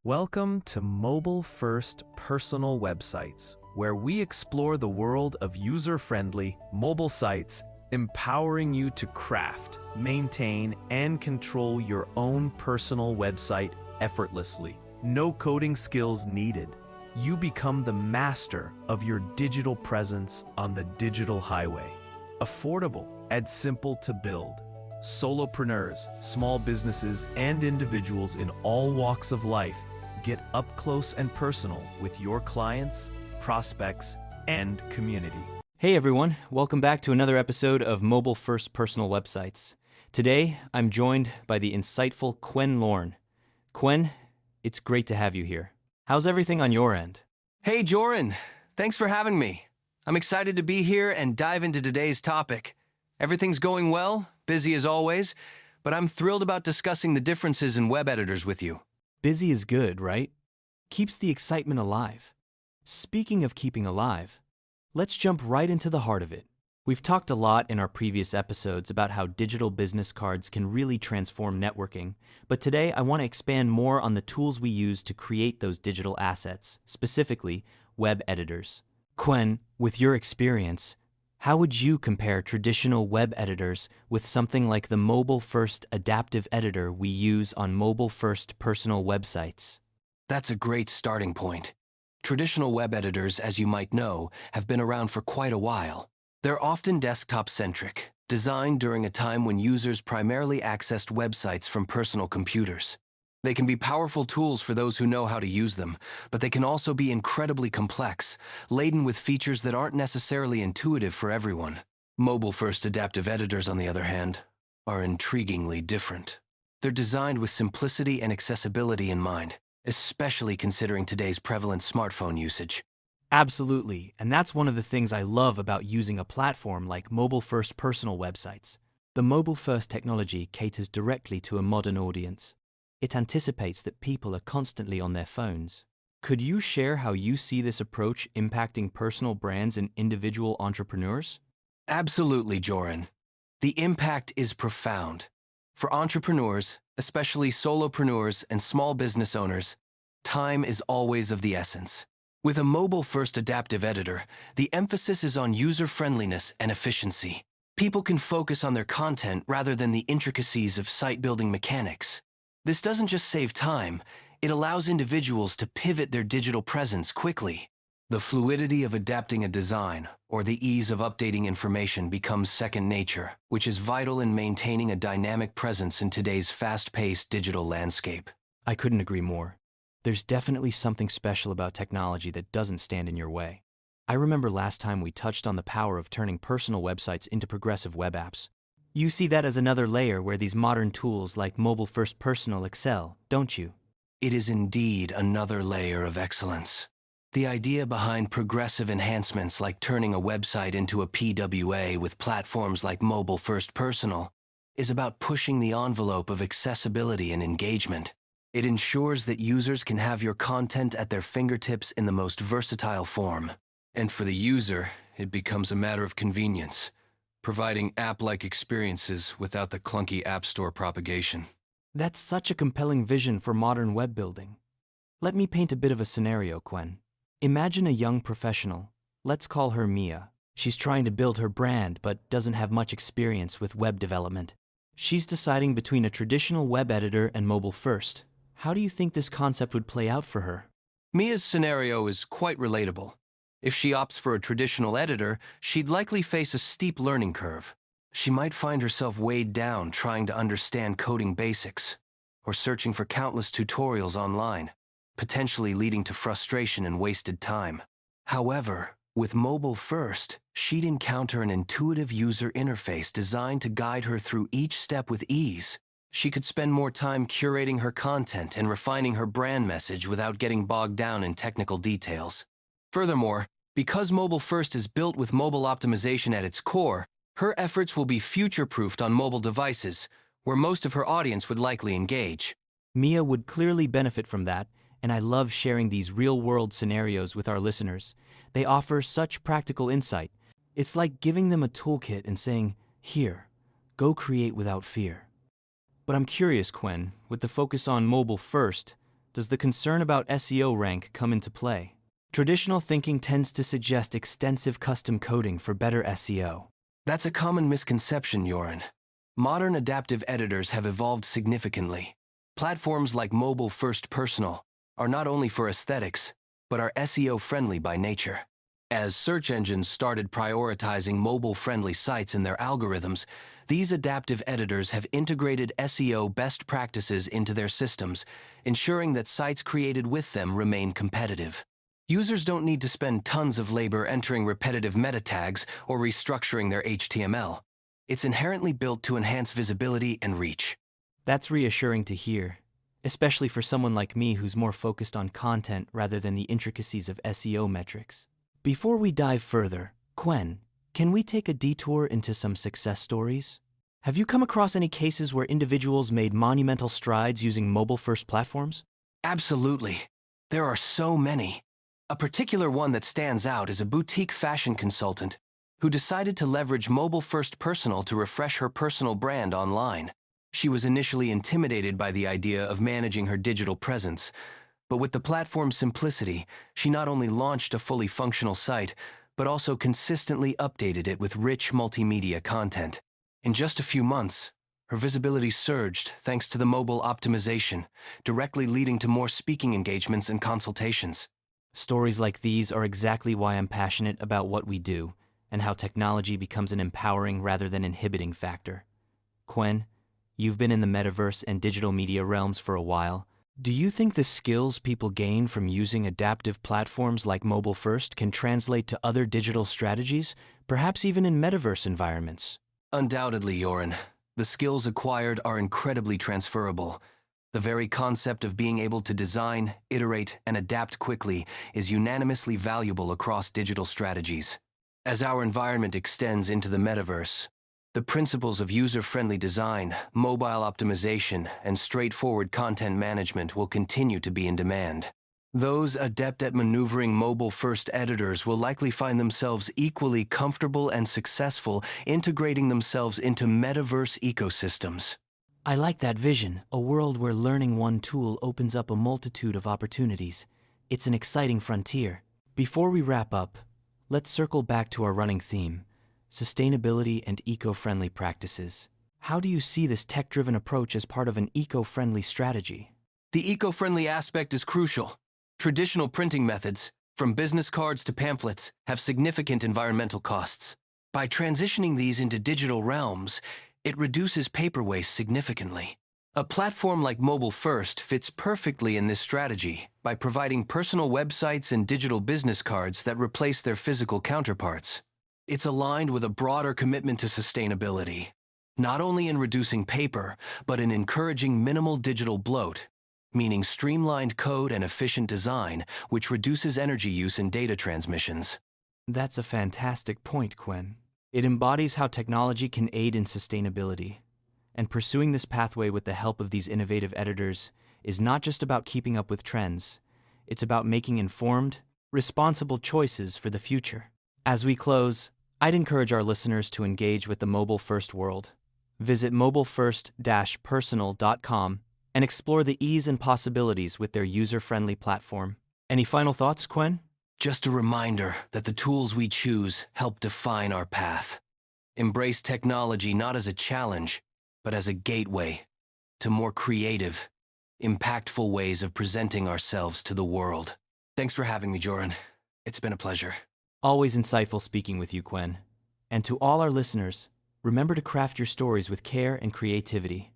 Welcome to MobileFirst-Personal websites, where we explore the world of user-friendly mobile sites, empowering you to craft, maintain, and control your own personal website effortlessly. No coding skills needed. You become the master of your digital presence on the digital highway. Affordable and simple to build. Solopreneurs, small businesses, and individuals in all walks of life get up close and personal with your clients, prospects, and community. Hey everyone, welcome back to another episode of Mobile First Personal Websites. Today, I'm joined by the insightful Quen Lorne. Quen, it's great to have you here. How's everything on your end? Hey Joran, thanks for having me. I'm excited to be here and dive into today's topic. Everything's going well, busy as always, but I'm thrilled about discussing the differences in web editors with you. Busy is good, right? Keeps the excitement alive. Speaking of keeping alive, let's jump right into the heart of it. We've talked a lot in our previous episodes about how digital business cards can really transform networking, but today I want to expand more on the tools we use to create those digital assets, specifically web editors. Quen, with your experience, how would you compare traditional web editors with something like the MobileFirst adaptive editor we use on MobileFirst-Personal websites? That's a great starting point. Traditional web editors, as you might know, have been around for quite a while. They're often desktop-centric, designed during a time when users primarily accessed websites from personal computers. They can be powerful tools for those who know how to use them, but they can also be incredibly complex, laden with features that aren't necessarily intuitive for everyone. Mobile-first adaptive editors, on the other hand, are intriguingly different. They're designed with simplicity and accessibility in mind, especially considering today's prevalent smartphone usage. Absolutely, and that's one of the things I love about using a platform like MobileFirst-Personal websites. The mobile-first technology caters directly to a modern audience. It anticipates that people are constantly on their phones. Could you share how you see this approach impacting personal brands and individual entrepreneurs? Absolutely, Joran. The impact is profound. For entrepreneurs, especially solopreneurs and small business owners, time is always of the essence. With a mobile-first adaptive editor, the emphasis is on user-friendliness and efficiency. People can focus on their content rather than the intricacies of site-building mechanics. This doesn't just save time, it allows individuals to pivot their digital presence quickly. The fluidity of adapting a design, or the ease of updating information, becomes second nature, which is vital in maintaining a dynamic presence in today's fast-paced digital landscape. I couldn't agree more. There's definitely something special about technology that doesn't stand in your way. I remember last time we touched on the power of turning personal websites into progressive web apps. You see that as another layer where these modern tools like MobileFirst-Personal excel, don't you? It is indeed another layer of excellence. The idea behind progressive enhancements like turning a website into a PWA with platforms like MobileFirst-Personal is about pushing the envelope of accessibility and engagement. It ensures that users can have your content at their fingertips in the most versatile form. And for the user, it becomes a matter of convenience, providing app-like experiences without the clunky App Store propagation. That's such a compelling vision for modern web building. Let me paint a bit of a scenario, Quen. Imagine a young professional. Let's call her Mia. She's trying to build her brand but doesn't have much experience with web development. She's deciding between a traditional web editor and mobile first. How do you think this concept would play out for her? Mia's scenario is quite relatable. If she opts for a traditional editor, she'd likely face a steep learning curve. She might find herself weighed down trying to understand coding basics, or searching for countless tutorials online, potentially leading to frustration and wasted time. However, with Mobile First, she'd encounter an intuitive user interface designed to guide her through each step with ease. She could spend more time curating her content and refining her brand message without getting bogged down in technical details. Furthermore, because Mobile First is built with mobile optimization at its core, her efforts will be future-proofed on mobile devices, where most of her audience would likely engage. Mia would clearly benefit from that, and I love sharing these real-world scenarios with our listeners. They offer such practical insight. It's like giving them a toolkit and saying, "Here, go create without fear." But I'm curious, Quen, with the focus on mobile first, does the concern about SEO rank come into play? Traditional thinking tends to suggest extensive custom coding for better SEO. That's a common misconception, Joran. Modern adaptive editors have evolved significantly. Platforms like MobileFirst-Personal are not only for aesthetics, but are SEO-friendly by nature. As search engines started prioritizing mobile-friendly sites in their algorithms, these adaptive editors have integrated SEO best practices into their systems, ensuring that sites created with them remain competitive. Users don't need to spend tons of labor entering repetitive meta tags or restructuring their HTML. It's inherently built to enhance visibility and reach. That's reassuring to hear, especially for someone like me who's more focused on content rather than the intricacies of SEO metrics. Before we dive further, Quen, can we take a detour into some success stories? Have you come across any cases where individuals made monumental strides using mobile-first platforms? Absolutely. There are so many. A particular one that stands out is a boutique fashion consultant who decided to leverage MobileFirst-Personal to refresh her personal brand online. She was initially intimidated by the idea of managing her digital presence, but with the platform's simplicity, she not only launched a fully functional site, but also consistently updated it with rich multimedia content. In just a few months, her visibility surged thanks to the mobile optimization, directly leading to more speaking engagements and consultations. Stories like these are exactly why I'm passionate about what we do and how technology becomes an empowering rather than inhibiting factor. Quen, you've been in the metaverse and digital media realms for a while. Do you think the skills people gain from using adaptive platforms like Mobile First can translate to other digital strategies, perhaps even in metaverse environments? Undoubtedly, Joran. The skills acquired are incredibly transferable. The very concept of being able to design, iterate, and adapt quickly is unanimously valuable across digital strategies. As our environment extends into the metaverse, the principles of user-friendly design, mobile optimization, and straightforward content management will continue to be in demand. Those adept at maneuvering mobile-first editors will likely find themselves equally comfortable and successful integrating themselves into metaverse ecosystems. I like that vision, a world where learning one tool opens up a multitude of opportunities. It's an exciting frontier. Before we wrap up, let's circle back to our running theme: sustainability and eco-friendly practices. How do you see this tech-driven approach as part of an eco-friendly strategy? The eco-friendly aspect is crucial. Traditional printing methods, from business cards to pamphlets, have significant environmental costs. By transitioning these into digital realms, it reduces paper waste significantly. A platform like Mobile First fits perfectly in this strategy by providing personal websites and digital business cards that replace their physical counterparts. It's aligned with a broader commitment to sustainability, not only in reducing paper, but in encouraging minimal digital bloat, meaning streamlined code and efficient design, which reduces energy use in data transmissions. That's a fantastic point, Quen. It embodies how technology can aid in sustainability. And pursuing this pathway with the help of these innovative editors is not just about keeping up with trends, it's about making informed, responsible choices for the future. As we close, I'd encourage our listeners to engage with the mobile-first world. Visit mobilefirst-personal.com and explore the ease and possibilities with their user-friendly platform. Any final thoughts, Quen? Just a reminder that the tools we choose help define our path. Embrace technology not as a challenge, but as a gateway to more creative, impactful ways of presenting ourselves to the world. Thanks for having me, Joran. It's been a pleasure. Always insightful speaking with you, Quen. And to all our listeners, remember to craft your stories with care and creativity.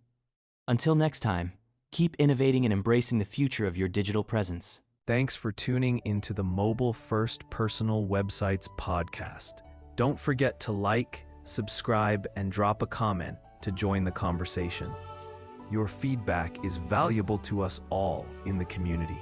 Until next time, keep innovating and embracing the future of your digital presence. Thanks for tuning into the Mobile First Personal Websites podcast. Don't forget to like, subscribe, and drop a comment to join the conversation. Your feedback is valuable to us all in the community.